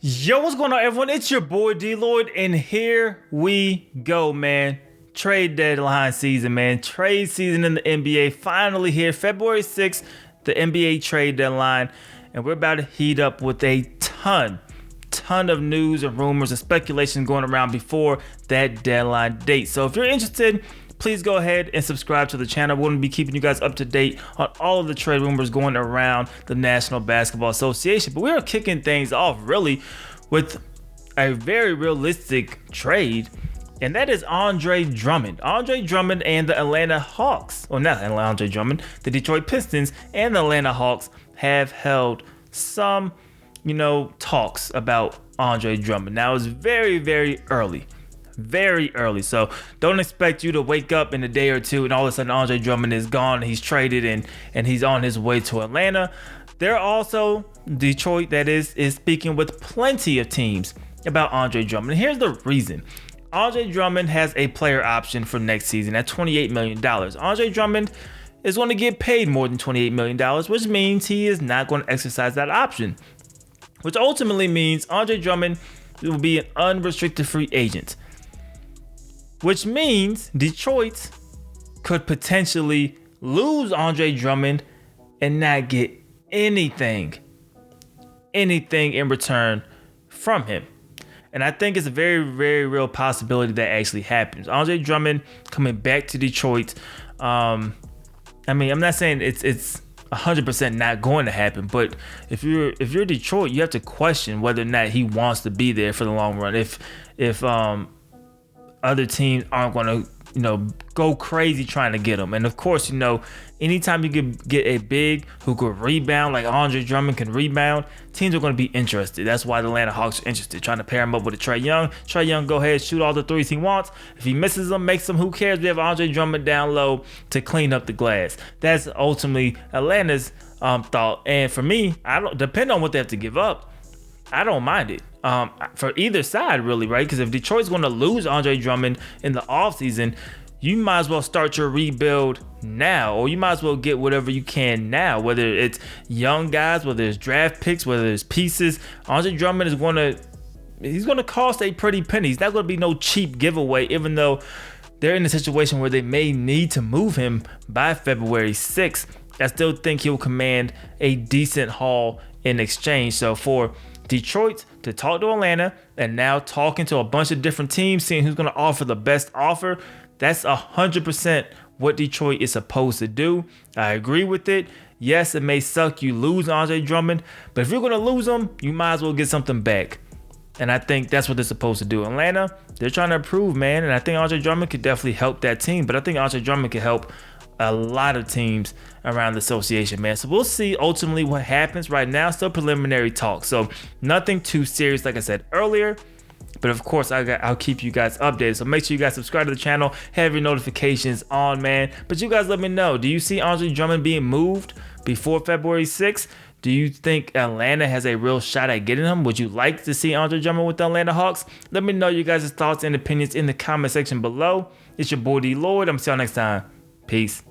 Yo, what's going on, everyone? It's your boy DLloyd, and here we go, man. Trade deadline season, man. Trade season in the NBA finally here. February 6th, the NBA trade deadline, and we're about to heat up with a ton of news and rumors and speculation going around before that deadline date. So if you're interested, please go ahead and subscribe to the channel. We're going to be keeping you guys up to date on all of the trade rumors going around the National Basketball Association. But we are kicking things off really with a very realistic trade, and that is Andre Drummond. Andre Drummond and the Atlanta Hawks, or not Andre Drummond, the Detroit Pistons and the Atlanta Hawks have held some, talks about Andre Drummond. Now it's very early. Very early, so don't expect you to wake up in a day or two and all of a sudden Andre Drummond is gone, he's traded, and he's on his way to Atlanta. They're also, Detroit that is speaking with plenty of teams about Andre Drummond. And here's the reason. Andre Drummond has a player option for next season at $28 million. Andre Drummond is going to get paid more than $28 million, which means he is not going to exercise that option, which ultimately means Andre Drummond will be an unrestricted free agent, which means Detroit could potentially lose Andre Drummond and not get anything in return from him. And I think it's a very real possibility that actually happens. Andre Drummond coming back to Detroit. I'm not saying it's 100% not going to happen, but if you're Detroit, you have to question whether or not he wants to be there for the long run. If other teams aren't going to, go crazy trying to get him. And of course, anytime you can get a big who could rebound like Andre Drummond can rebound, teams are going to be interested. That's why the Atlanta Hawks are interested, trying to pair him up with a Trae Young. Trae Young, go ahead, shoot all the threes he wants. If he misses them, makes them, who cares? We have Andre Drummond down low to clean up the glass. That's ultimately Atlanta's thought. And for me, I don't depend on what they have to give up. I don't mind it. For either side, really, right? Because if Detroit's going to lose Andre Drummond in the offseason, you might as well start your rebuild now, or you might as well get whatever you can now, whether it's young guys, whether it's draft picks, whether it's pieces. Andre Drummond is he's going to cost a pretty penny. He's not going to be no cheap giveaway, even though they're in a situation where they may need to move him by February 6th. I still think he'll command a decent haul in exchange. So for Detroit to talk to Atlanta and now talking to a bunch of different teams, seeing who's going to offer the best offer, that's 100% what Detroit is supposed to do. I agree with it. Yes, it may suck you lose Andre Drummond, but if you're going to lose him, you might as well get something back. And I think that's what they're supposed to do. Atlanta, they're trying to improve, man, and I think Andre Drummond could definitely help that team, but I think Andre Drummond could help a lot of teams around the association, man. So we'll see ultimately what happens. Right now, still preliminary talk, so nothing too serious, like I said earlier. But of course, I'll keep you guys updated. So make sure you guys subscribe to the channel, have your notifications on, man. But you guys let me know, do you see Andre Drummond being moved before February 6th? Do you think Atlanta has a real shot at getting him? Would you like to see Andre Drummond with the Atlanta Hawks? Let me know your guys' thoughts and opinions in the comment section below. It's your boy DLloyd. I'm see y'all next time. Peace.